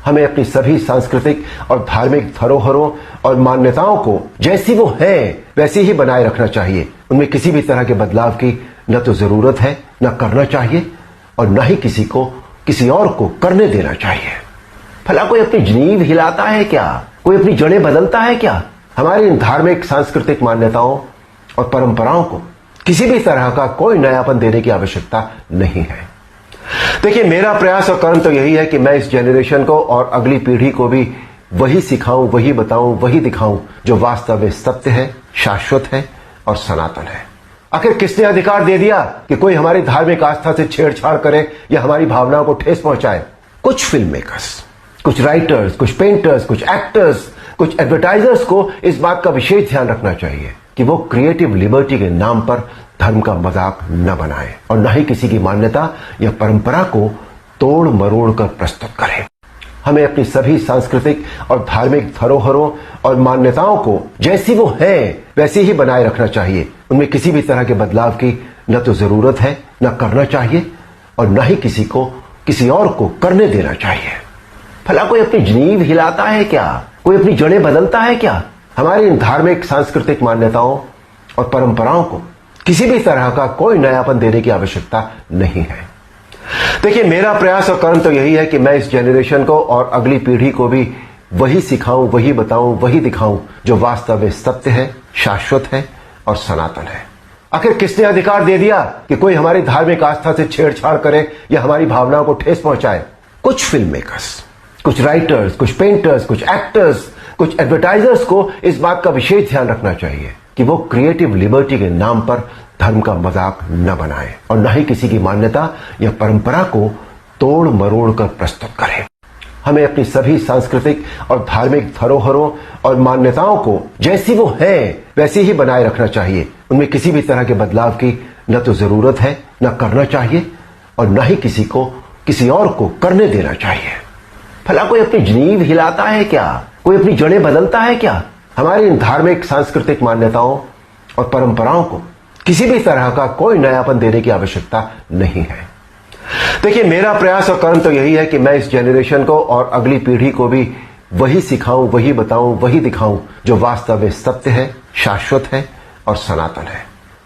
हमें अपनी सभी सांस्कृतिक और धार्मिक धरोहरों और मान्यताओं को जैसी वो हैं वैसी ही बनाए रखना चाहिए। उनमें किसी भी तरह के बदलाव की न तो जरूरत है, न करना चाहिए और न ही किसी और को करने देना चाहिए। भला कोई अपनी नींव हिलाता है क्या? कोई अपनी जड़ें बदलता है क्या? हमारी इन धार्मिक सांस्कृतिक मान्यताओं और परंपराओं को किसी भी तरह का कोई नयापन देने की आवश्यकता नहीं है। देखिए, मेरा प्रयास और कर्म तो यही है कि मैं इस जनरेशन को और अगली पीढ़ी को भी वही सिखाऊं, वही बताऊं, वही दिखाऊं जो वास्तव में सत्य है, शाश्वत है और सनातन है। आखिर किसने अधिकार दे दिया कि कोई हमारी धार्मिक आस्था से छेड़छाड़ करे या हमारी भावनाओं को ठेस पहुंचाए? कुछ फिल्म मेकर्स, कुछ राइटर्स, कुछ पेंटर्स, कुछ एक्टर्स, कुछ एडवर्टाइजर्स को इस बात का विशेष ध्यान रखना चाहिए कि वो क्रिएटिव लिबर्टी के नाम पर धर्म का मजाक न बनाए और न ही किसी की मान्यता या परंपरा को तोड़ मरोड़ कर प्रस्तुत करें। हमें अपनी सभी सांस्कृतिक और धार्मिक धरोहरों और मान्यताओं को जैसी वो हैं वैसी ही बनाए रखना चाहिए। उनमें किसी भी तरह के बदलाव की न तो जरूरत है, न करना चाहिए और न ही किसी और को करने देना चाहिए। भला कोई अपनी नींव हिलाता है क्या? कोई अपनी जड़ें बदलता है क्या? हमारी इन धार्मिक सांस्कृतिक मान्यताओं और परंपराओं को किसी भी तरह का कोई नयापन देने की आवश्यकता नहीं है। देखिए, मेरा प्रयास और कर्म तो यही है कि मैं इस जनरेशन को और अगली पीढ़ी को भी वही सिखाऊं, वही बताऊं, वही दिखाऊं जो वास्तव में सत्य है, शाश्वत है और सनातन है। आखिर किसने अधिकार दे दिया कि कोई हमारी धार्मिक आस्था से छेड़छाड़ करे या हमारी भावनाओं को ठेस पहुंचाए? कुछ फिल्म मेकर्स, कुछ राइटर्स, कुछ पेंटर्स, कुछ एक्टर्स, कुछ एडवर्टाइजर्स को इस बात का विशेष ध्यान रखना चाहिए कि वो क्रिएटिव लिबर्टी के नाम पर धर्म का मजाक न बनाए और न ही किसी की मान्यता या परंपरा को तोड़ मरोड़ कर प्रस्तुत करें। हमें अपनी सभी सांस्कृतिक और धार्मिक धरोहरों और मान्यताओं को जैसी वो हैं वैसी ही बनाए रखना चाहिए। उनमें किसी भी तरह के बदलाव की न तो जरूरत है, न करना चाहिए और न ही किसी और को करने देना चाहिए। भला कोई अपनी नींव हिलाता है क्या? कोई अपनी जड़ें बदलता है क्या? हमारी इन धार्मिक सांस्कृतिक मान्यताओं और परंपराओं को किसी भी तरह का कोई नयापन देने की आवश्यकता नहीं है। देखिए, मेरा प्रयास और कर्म तो यही है कि मैं इस जनरेशन को और अगली पीढ़ी को भी वही सिखाऊं, वही बताऊं, वही दिखाऊं जो वास्तव में सत्य है, शाश्वत है और सनातन है।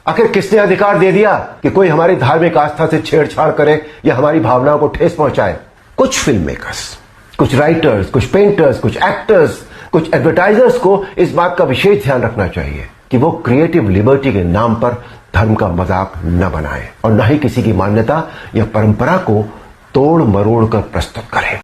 आखिर किसने अधिकार दे दिया कि कोई हमारी धार्मिक आस्था से छेड़छाड़ करे या हमारी भावनाओं को ठेस पहुंचाए? कुछ फिल्म मेकर्स, कुछ राइटर्स, कुछ पेंटर्स, कुछ एक्टर्स, कुछ एडवर्टाइजर्स को इस बात का विशेष ध्यान रखना चाहिए कि वो क्रिएटिव लिबर्टी के नाम पर धर्म का मजाक न बनाए और न ही किसी की मान्यता या परंपरा को तोड़ मरोड़ कर प्रस्तुत करें।